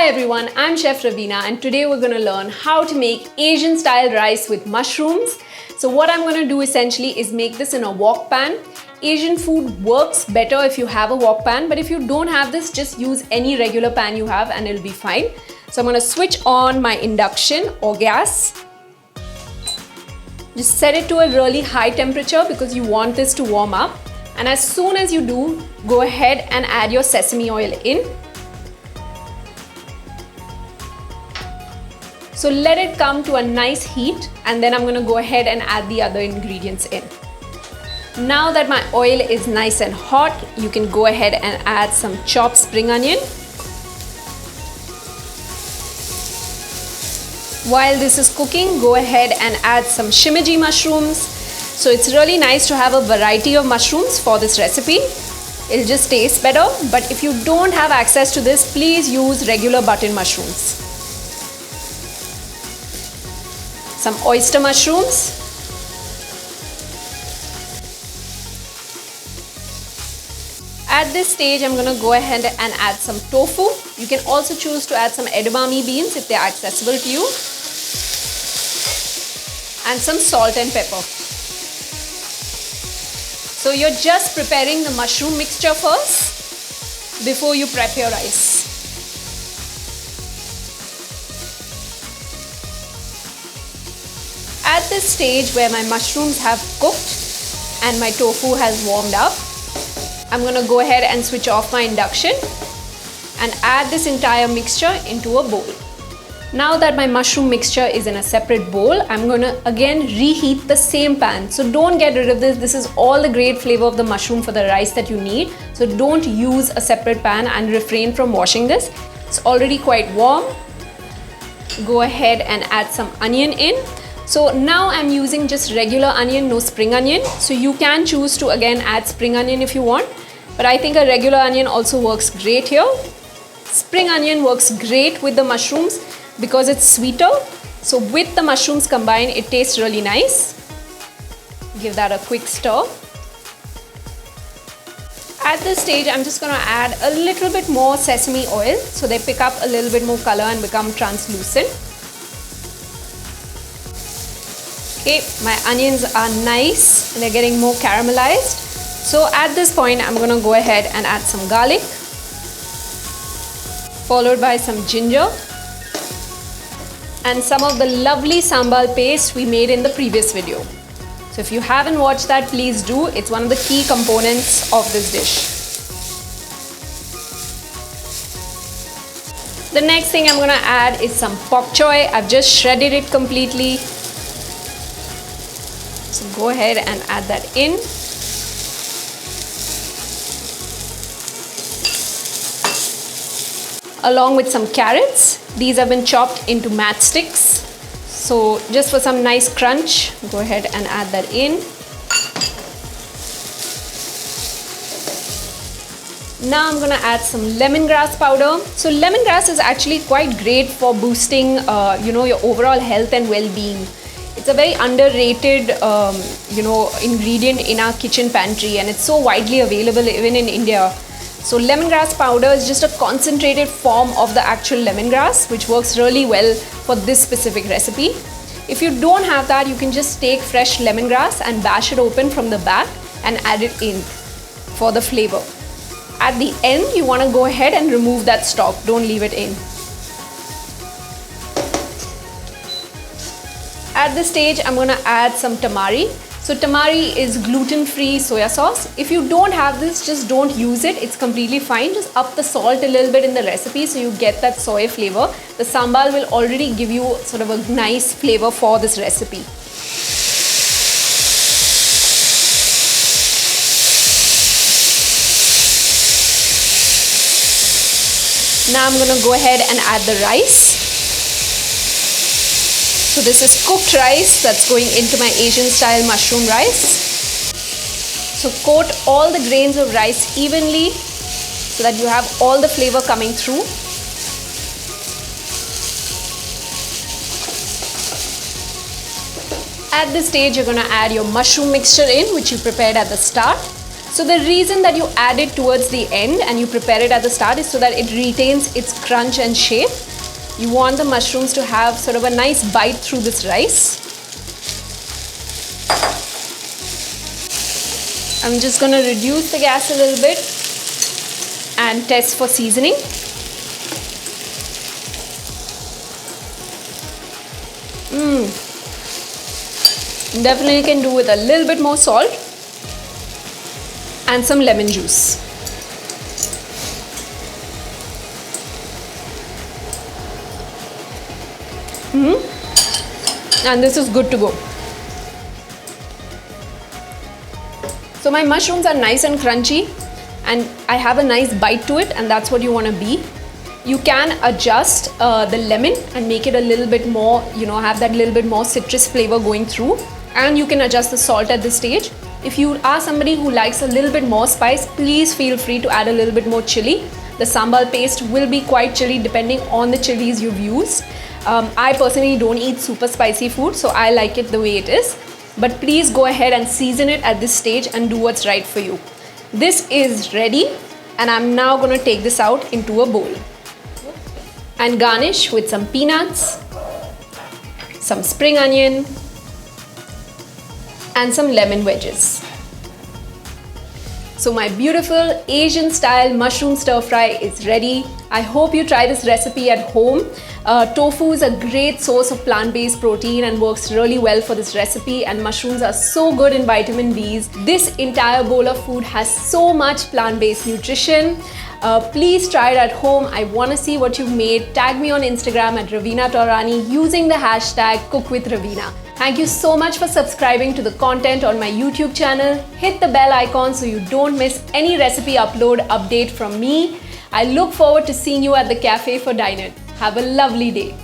Hi everyone, I'm Chef Ravina and today we're going to learn how to make Asian style rice with mushrooms. So what I'm going to do essentially is make this in a wok pan. Asian food works better if you have a wok pan, but if you don't have this, just use any regular pan you have and it'll be fine. So I'm going to switch on my induction or gas. Just set it to a really high temperature because you want this to warm up. And as soon as you do, go ahead and add your sesame oil in. So let it come to a nice heat and then I'm going to go ahead and add the other ingredients in. Now that my oil is nice and hot, you can go ahead and add some chopped spring onion. While this is cooking, go ahead and add some shimeji mushrooms. So it's really nice to have a variety of mushrooms for this recipe. It'll just taste better, but if you don't have access to this, please use regular button mushrooms. Some oyster mushrooms. At this stage, I'm going to go ahead and add some tofu. You can also choose to add some edamame beans if they are accessible to you. And some salt and pepper. So you're just preparing the mushroom mixture first before you prep your rice. At this stage where my mushrooms have cooked and my tofu has warmed up, I'm going to go ahead and switch off my induction and add this entire mixture into a bowl. Now that my mushroom mixture is in a separate bowl, I'm going to again reheat the same pan. So don't get rid of this. This is all the great flavor of the mushroom for the rice that you need. So don't use a separate pan and refrain from washing this. It's already quite warm. Go ahead and add some onion in. So now I'm using just regular onion, no spring onion. So you can choose to again add spring onion if you want. But I think a regular onion also works great here. Spring onion works great with the mushrooms because it's sweeter. So with the mushrooms combined, it tastes really nice. Give that a quick stir. At this stage, I'm just going to add a little bit more sesame oil so they pick up a little bit more color and become translucent. Okay, my onions are nice and they're getting more caramelized. So at this point, I'm going to go ahead and add some garlic, followed by some ginger and some of the lovely sambal paste we made in the previous video. So if you haven't watched that, please do. It's one of the key components of this dish. The next thing I'm going to add is some bok choy. I've just shredded it completely. So go ahead and add that in. Along with some carrots. These have been chopped into matchsticks. So just for some nice crunch, go ahead and add that in. Now I'm going to add some lemongrass powder. So lemongrass is actually quite great for boosting your overall health and well-being. It's a very underrated ingredient in our kitchen pantry and it's so widely available even in India. So lemongrass powder is just a concentrated form of the actual lemongrass which works really well for this specific recipe. If you don't have that, you can just take fresh lemongrass and bash it open from the back and add it in for the flavor. At the end, you want to go ahead and remove that stalk. Don't leave it in. At this stage, I'm going to add some tamari. So tamari is gluten-free soya sauce. If you don't have this, just don't use it. It's completely fine. Just up the salt a little bit in the recipe so you get that soy flavor. The sambal will already give you sort of a nice flavor for this recipe. Now I'm going to go ahead and add the rice. So this is cooked rice that's going into my Asian style mushroom rice. So coat all the grains of rice evenly so that you have all the flavor coming through. At this stage, you're going to add your mushroom mixture in which you prepared at the start. So the reason that you add it towards the end and you prepare it at the start is so that it retains its crunch and shape. You want the mushrooms to have sort of a nice bite through this rice. I'm just going to reduce the gas a little bit and test for seasoning. Definitely can do with a little bit more salt and some lemon juice. And this is good to go. So my mushrooms are nice and crunchy and I have a nice bite to it, and that's what you want to be. You can adjust the lemon and make it a little bit more, have that little bit more citrus flavor going through. And you can adjust the salt at this stage. If you are somebody who likes a little bit more spice, please feel free to add a little bit more chili. The sambal paste will be quite chilly depending on the chilies you've used. I personally don't eat super spicy food, so I like it the way it is. But please go ahead and season it at this stage and do what's right for you. This is ready, and I'm now going to take this out into a bowl and garnish with some peanuts, some spring onion, and some lemon wedges. So my beautiful Asian style mushroom stir fry is ready. I hope you try this recipe at home. Tofu is a great source of plant-based protein and works really well for this recipe, and mushrooms are so good in vitamin Bs. This entire bowl of food has so much plant-based nutrition. Please try it at home. I want to see what you've made. Tag me on Instagram at Raveena Taurani using the hashtag CookWithRaveena. Thank you so much for subscribing to the content on my YouTube channel. Hit the bell icon so you don't miss any recipe upload update from me. I look forward to seeing you at the cafe for dinner. Have a lovely day.